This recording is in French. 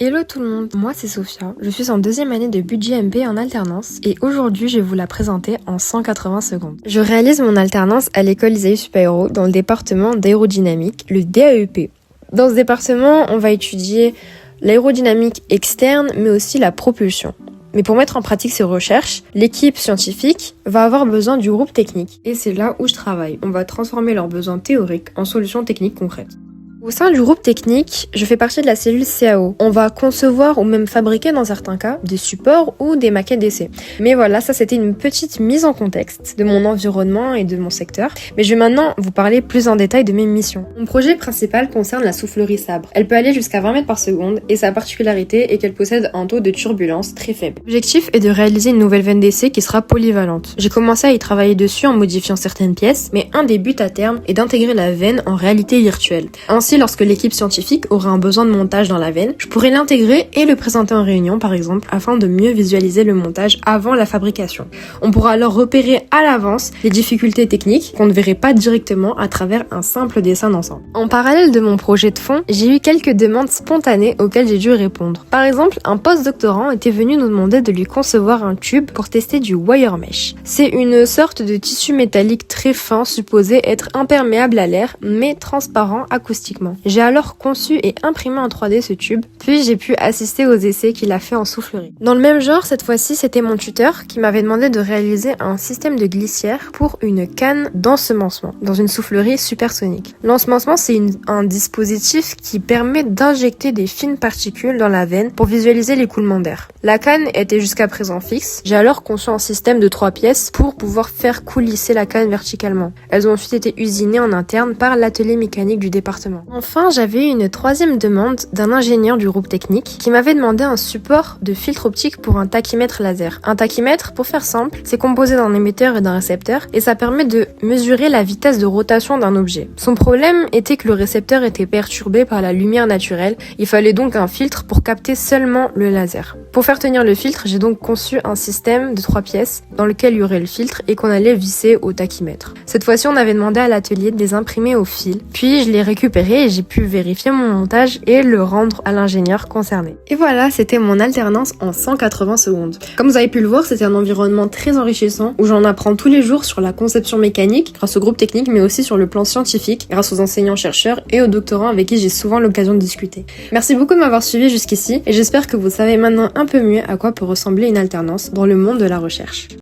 Hello tout le monde, moi c'est Sophia, je suis en deuxième année de budget MP en alternance et aujourd'hui je vais vous la présenter en 180 secondes. Je réalise mon alternance à l'école Isaïe Super-Héros dans le département d'aérodynamique, le DAEP. Dans ce département, on va étudier l'aérodynamique externe mais aussi la propulsion. Mais pour mettre en pratique ces recherches, l'équipe scientifique va avoir besoin du groupe technique. Et c'est là où je travaille. On va transformer leurs besoins théoriques en solutions techniques concrètes. Au sein du groupe technique, je fais partie de la cellule CAO. On va concevoir ou même fabriquer dans certains cas des supports ou des maquettes d'essai. Mais voilà, ça c'était une petite mise en contexte de mon environnement et de mon secteur. Mais je vais maintenant vous parler plus en détail de mes missions. Mon projet principal concerne la soufflerie Sabre. Elle peut aller jusqu'à 20 mètres par seconde et sa particularité est qu'elle possède un taux de turbulence très faible. L'objectif est de réaliser une nouvelle veine d'essai qui sera polyvalente. J'ai commencé à y travailler dessus en modifiant certaines pièces, mais un des buts à terme est d'intégrer la veine en réalité virtuelle. Ainsi, lorsque l'équipe scientifique aura un besoin de montage dans la veine, je pourrai l'intégrer et le présenter en réunion par exemple afin de mieux visualiser le montage avant la fabrication. On pourra alors repérer à l'avance les difficultés techniques qu'on ne verrait pas directement à travers un simple dessin d'ensemble. En parallèle de mon projet de fond, j'ai eu quelques demandes spontanées auxquelles j'ai dû répondre. Par exemple, un post-doctorant était venu nous demander de lui concevoir un tube pour tester du wire mesh. C'est une sorte de tissu métallique très fin supposé être imperméable à l'air mais transparent acoustiquement. J'ai alors conçu et imprimé en 3D ce tube, puis j'ai pu assister aux essais qu'il a fait en soufflerie. Dans le même genre, cette fois-ci, c'était mon tuteur qui m'avait demandé de réaliser un système de glissière pour une canne d'ensemencement dans une soufflerie supersonique. L'ensemencement, c'est un dispositif qui permet d'injecter des fines particules dans la veine pour visualiser l'écoulement d'air. La canne était jusqu'à présent fixe. J'ai alors conçu un système de 3 pièces pour pouvoir faire coulisser la canne verticalement. Elles ont ensuite été usinées en interne par l'atelier mécanique du département. Enfin, j'avais eu une troisième demande d'un ingénieur du groupe technique qui m'avait demandé un support de filtre optique pour un tachymètre laser. Un tachymètre, pour faire simple, c'est composé d'un émetteur et d'un récepteur et ça permet de mesurer la vitesse de rotation d'un objet. Son problème était que le récepteur était perturbé par la lumière naturelle. Il fallait donc un filtre pour capter seulement le laser. Pour faire tenir le filtre, j'ai donc conçu un système de 3 pièces dans lequel il y aurait le filtre et qu'on allait visser au tachymètre. Cette fois-ci, on avait demandé à l'atelier de les imprimer au fil, puis je les récupérais et j'ai pu vérifier mon montage et le rendre à l'ingénieur concerné. Et voilà, c'était mon alternance en 180 secondes. Comme vous avez pu le voir, c'était un environnement très enrichissant où j'en apprends tous les jours sur la conception mécanique grâce au groupe technique, mais aussi sur le plan scientifique grâce aux enseignants-chercheurs et aux doctorants avec qui j'ai souvent l'occasion de discuter. Merci beaucoup de m'avoir suivi jusqu'ici et j'espère que vous savez maintenant un peu mieux à quoi peut ressembler une alternance dans le monde de la recherche.